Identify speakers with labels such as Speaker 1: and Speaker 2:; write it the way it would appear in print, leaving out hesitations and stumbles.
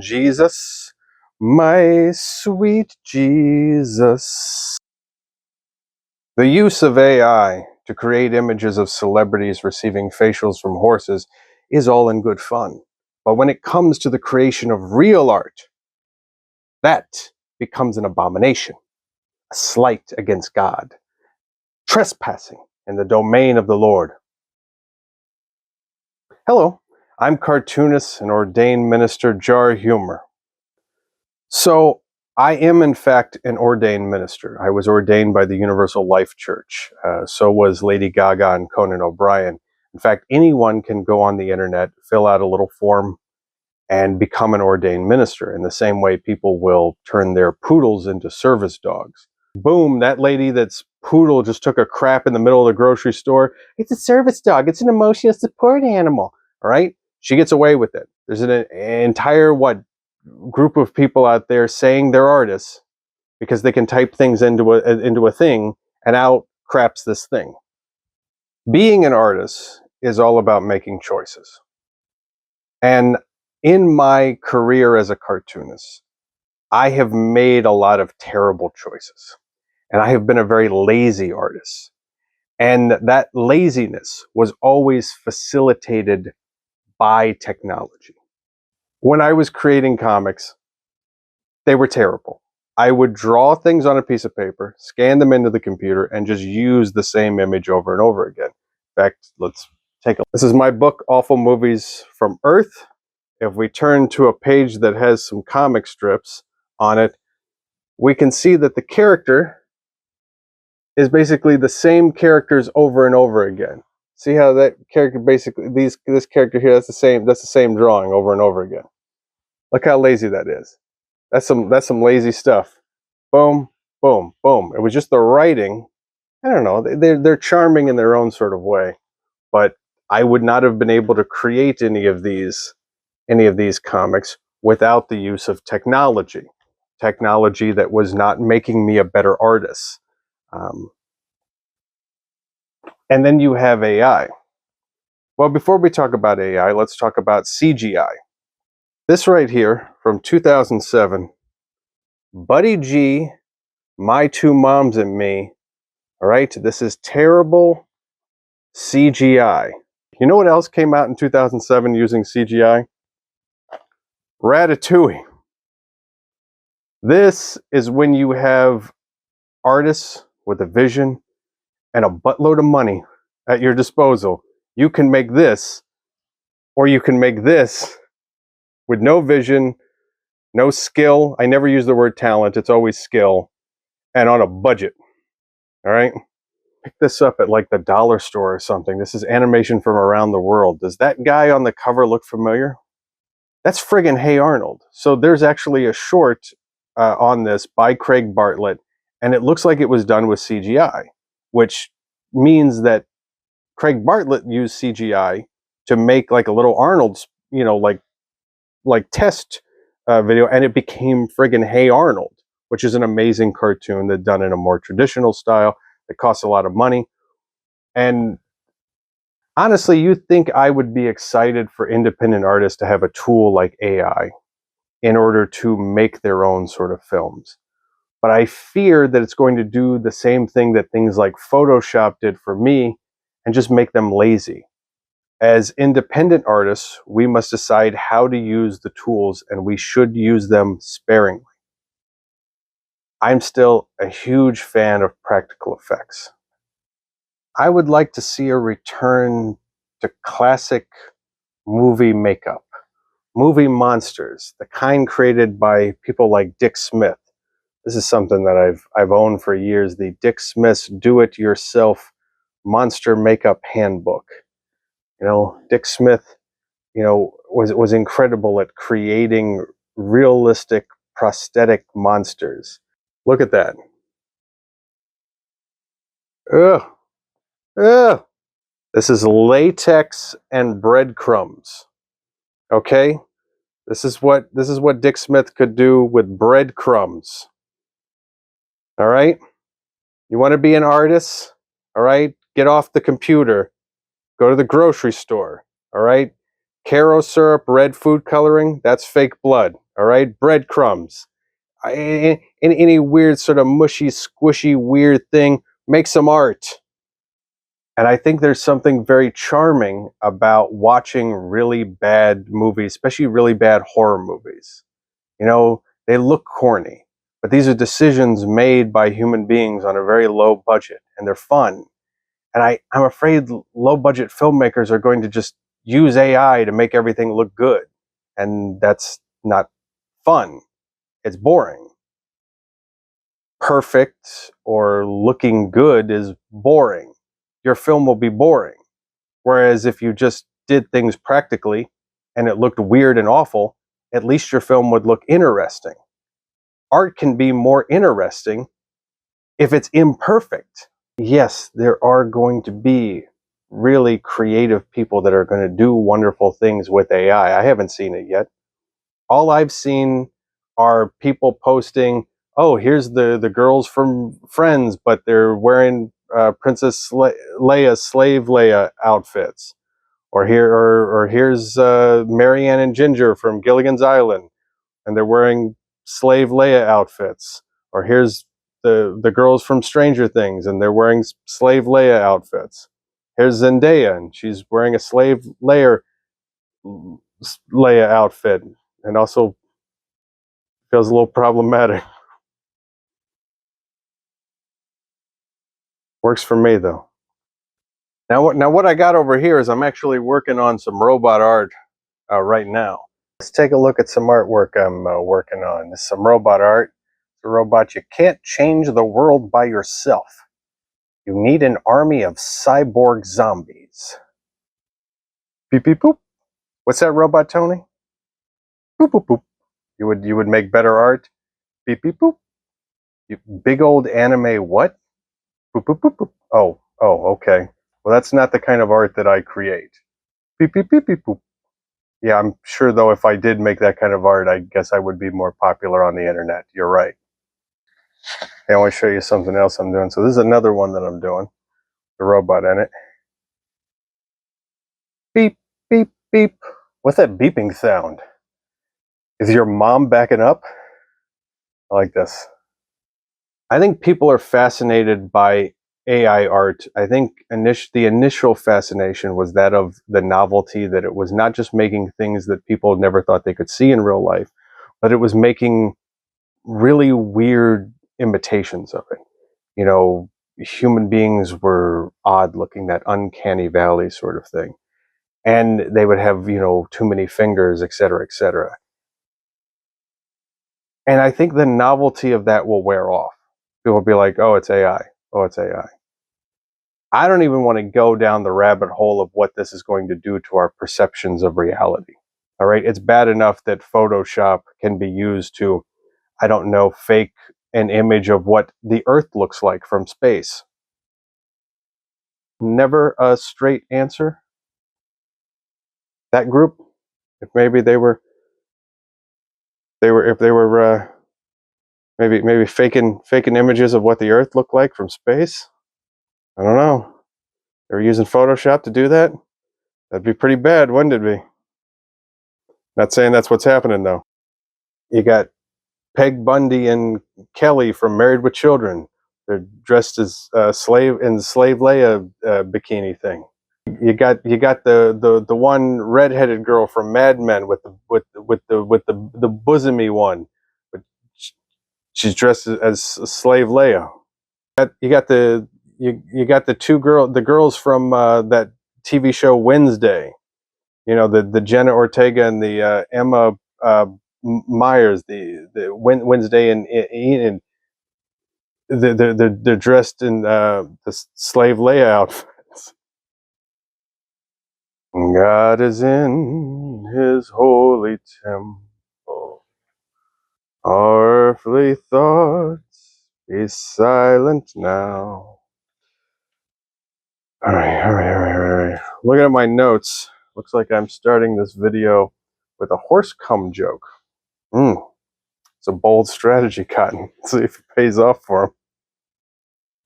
Speaker 1: Jesus, my sweet Jesus. The use of AI to create images of celebrities receiving facials from horses is all in good fun. But when it comes to the creation of real art, that becomes an abomination, a slight against God, trespassing in the domain of the Lord. Hello, I'm cartoonist and ordained minister Jar Humor. So, I am in fact an ordained minister. I was ordained by the Universal Life Church. So was Lady Gaga and Conan O'Brien. In fact, anyone can go on the internet, fill out a little form, and become an ordained minister in the same way people will turn their poodles into service dogs. Boom, that lady that's poodle just took a crap in the middle of the grocery store. It's a service dog. It's an emotional support animal. All right? She gets away with it. There's an entire, group of people out there saying they're artists because they can type things into a thing and out craps this thing. Being an artist is all about making choices. And in my career as a cartoonist, I have made a lot of terrible choices. And I have been a very lazy artist. And that laziness was always facilitated by technology. When I was creating comics, they were terrible. I would draw things on a piece of paper, scan them into the computer, and just use the same image over and over again. In fact, let's take a look. This is my book, Awful Movies from Earth. If we turn to a page that has some comic strips on it, we can see that the character is basically the same characters over and over again. See how that character basically, this character here, that's the same drawing over and over again. Look how lazy that is. That's some lazy stuff. Boom, boom, boom. It was just the writing. I don't know. They're charming in their own sort of way, but I would not have been able to create any of these comics without the use of technology. Technology that was not making me a better artist. And then you have AI. Well, before we talk about AI, let's talk about CGI. This right here from 2007, Buddy G, My Two Moms and Me. All right, this is terrible CGI. You know what else came out in 2007 using CGI? Ratatouille. This is when you have artists with a vision and a buttload of money at your disposal. You can make this, or you can make this with no vision, no skill. I never use the word talent, it's always skill, and on a budget. All right? Pick this up at like the dollar store or something. This is animation from around the world. Does that guy on the cover look familiar? That's friggin' Hey Arnold. So there's actually a short on this by Craig Bartlett, and it looks like it was done with CGI, which means that Craig Bartlett used CGI to make like a little Arnold's, like test video, and it became friggin' Hey Arnold, which is an amazing cartoon that's done in a more traditional style. It costs a lot of money. And honestly, you'd think I would be excited for independent artists to have a tool like AI in order to make their own sort of films. But I fear that it's going to do the same thing that things like Photoshop did for me and just make them lazy. As independent artists, we must decide how to use the tools, and we should use them sparingly. I'm still a huge fan of practical effects. I would like to see a return to classic movie makeup, movie monsters, the kind created by people like Dick Smith. This is something that I've owned for years, the Dick Smith's Do-It-Yourself Monster Makeup Handbook. Dick Smith, was incredible at creating realistic prosthetic monsters. Look at that. Ugh. Ugh. This is latex and breadcrumbs. Okay? This is what Dick Smith could do with breadcrumbs. All right? You want to be an artist? All right? Get off the computer. Go to the grocery store. All right? Caro syrup, red food coloring, that's fake blood. All right, breadcrumbs, any weird sort of mushy, squishy, weird thing, make some art. And I think there's something very charming about watching really bad movies, especially really bad horror movies. You know, they look corny, but these are decisions made by human beings on a very low budget, and they're fun. And I'm afraid low budget filmmakers are going to just use AI to make everything look good. And that's not fun. It's boring. Perfect or looking good is boring. Your film will be boring. Whereas if you just did things practically and it looked weird and awful, at least your film would look interesting. Art can be more interesting if it's imperfect. Yes, there are going to be really creative people that are going to do wonderful things with AI. I haven't seen it yet. All I've seen are people posting, oh, here's the girls from Friends, but they're wearing Princess Leia, Slave Leia outfits. Or here's Marianne and Ginger from Gilligan's Island, and they're wearing Slave Leia outfits. Or here's the girls from Stranger Things, and they're wearing Slave Leia outfits. Here's Zendaya, and she's wearing a Slave Leia outfit, and also feels a little problematic. Works for me though. Now what I got over here is I'm actually working on some robot art right now. Let's take a look at some artwork I'm working on. This is some robot art. It's a robot. You can't change the world by yourself. You need an army of cyborg zombies. Beep beep boop. What's that, Robot Tony? Boop boop boop. You would make better art. Beep beep boop. You big old anime what? Boop boop boop boop. Oh okay. Well, that's not the kind of art that I create. Beep beep beep beep boop. Yeah, I'm sure though if I did make that kind of art, I guess I would be more popular on the internet. You're right. Hey, I want to show you something else I'm doing. So this is another one that I'm doing. The robot in it. Beep, beep, beep. What's that beeping sound? Is your mom backing up? I like this. I think people are fascinated by AI art. I think the initial fascination was that of the novelty, that it was not just making things that people never thought they could see in real life, but it was making really weird imitations of it. You know, human beings were odd looking, that uncanny valley sort of thing. And they would have, you know, too many fingers, et cetera, et cetera. And I think the novelty of that will wear off. People will be like, oh, it's AI. Oh, it's AI. I don't even want to go down the rabbit hole of what this is going to do to our perceptions of reality. All right. It's bad enough that Photoshop can be used to, I don't know, fake an image of what the Earth looks like from space. Never a straight answer. That group, if maybe maybe faking images of what the Earth looked like from space. I don't know. They were using Photoshop to do that. That'd be pretty bad, wouldn't it be? Not saying that's what's happening though. You got Peg Bundy and Kelly from Married with Children. They're dressed as slave Leia bikini thing. You got the one redheaded girl from Mad Men with the bosomy one, but she's dressed as Slave Leia. You got the the girls from that TV show Wednesday. You know, the Jenna Ortega and the Emma Myers, the Wednesday and Ian. They're dressed in the Slave Leia outfits. God is in his holy temple. Our earthly thoughts be silent now. All right. Looking at my notes, looks like I'm starting this video with a horse cum joke. It's a bold strategy, Cotton. See if it pays off for him.